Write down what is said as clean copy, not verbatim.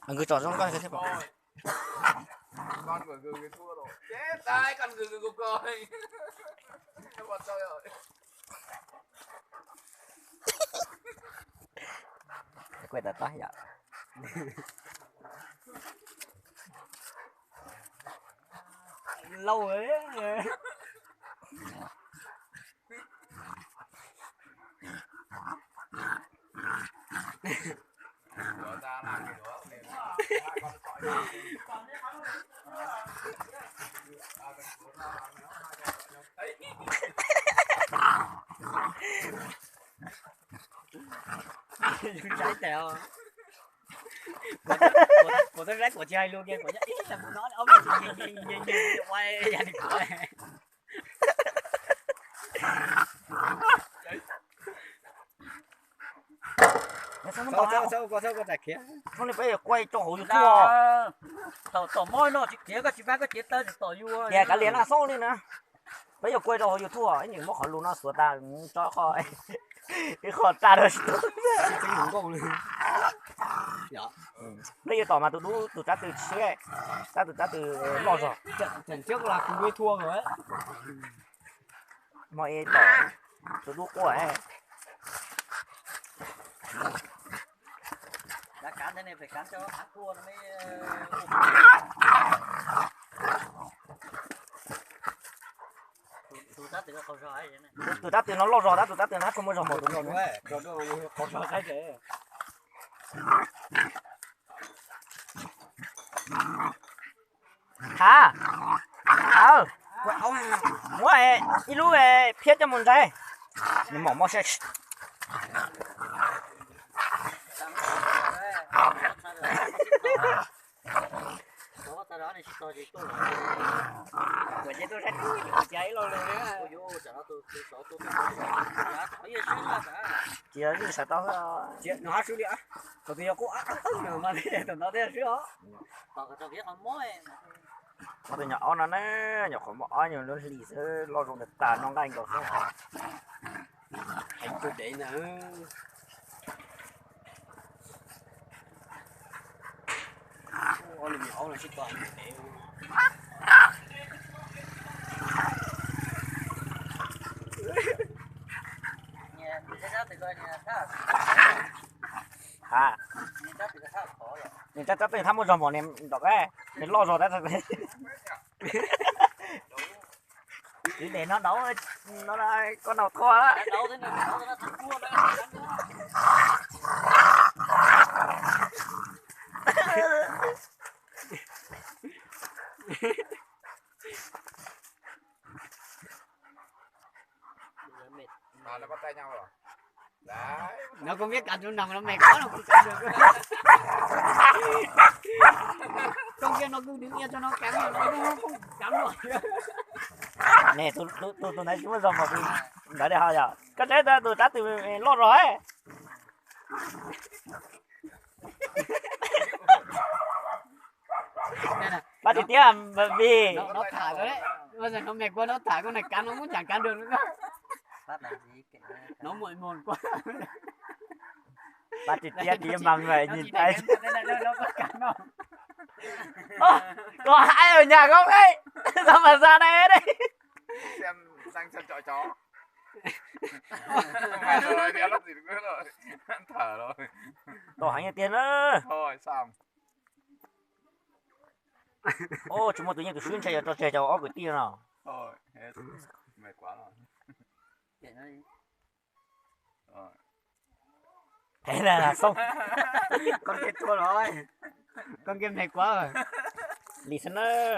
Cứ trò trong con cái thế bảo. Con của người thua rồi. Chết ai con người coi. Nó còn chơi rồi. Quẹt là tay vậy. Lâu rồi ấy. Rửa ra làm gì nữa. Trái tèo. Của tôi rách của chơi luôn kia của nhá ít là muốn nói ông nhìn quay gia đình của này. Sao có tài kia. Không thì bây giờ quay trò hổ Đó. Tổ môi nó chỉ có chỉ có chỉ tới tổ vua. kìa cả liền là xong đi nữa. Bây giờ quay trò hổ thua ấy những món khó luôn nó sửa ta cho khỏi cái khó ta rồi. Chính đúng không luôn. Bây giờ tỏ mà tụi ta từ xe ta từ lo rồi. Trận trước là cùng với thua rồi ấy. Mọi tỏ tụi đu của ấy. Đã cán thế này phải cán cho thắng thua nó mới tụi ta tự không rõ vậy này. Tụi ta từ nó lo rồi đó, tụi ta từ nó không có rồi một tụi nó nữa. Không rõ cái gì. Hả? Ngoài đi lúc về phía cho mình đây. Nhưng mỏng mỏng sẽ Đó đó này tôi gì tôi. Vậy chứ tôi rất cháy luôn luôn á. Ôi trời ơi tôi đã tỏi gì xíu là đã. chỉ là cái sao đó Chuyện nó xíu đi á. Còn tôi có mà để tụi nó thế xíu đó. Còn tôi biết không mối. mà tụi nhỏ nó nhỏ khỏi mỏ nhiều nó lì sẽ lo rồi được tàn nó anh có không Anh tôi để nữa. Ôi là nhỏ là chỉ toàn để. Nhà đi ra từ coi nhà khác. à Đi ra từ khác khó rồi. nên chắc từ thăm một giờ bọn em đọc ấy nên lo rồi đấy chỉ để nó đấu nó là con nào thua á Đâu thế này, đâu thế nó thắng thua đấy. À nó bắt tay nhau rồi. Đấy. Nó không biết cắn chỗ nào nó mệt quá nó không cắn được. Con kia nó cứ đứng yên cho nó cắn nó không cắn nổi. nè tôi nói chúng rồi mà tôi đã để họ giờ cái đấy ta tôi đã từ lo rồi ba chỉ tiếc bởi vì Nó thả rồi đấy. Bây giờ nó mệt quá nó thả con này cắn nó cũng chẳng cắn được nữa. Nó muội mồn quá. ba chỉ tiếc đi bằng người nhìn thấy Nó có cắn không? có ai ở nhà không đấy sao mà ra đây đấy Xem sang chân chọi chó. Mày rồi đéo lắm gì nữa rồi. Thở rồi. tổ hành tiền nữa Thôi xong. ô chúng một tự nhiên cứ xuyên chạy cho chạy cho ó cái tiền nào Thôi hết. Mệt quá rồi. Rồi. thế là xong Con kia thua rồi. Con kia mệt quá rồi. listener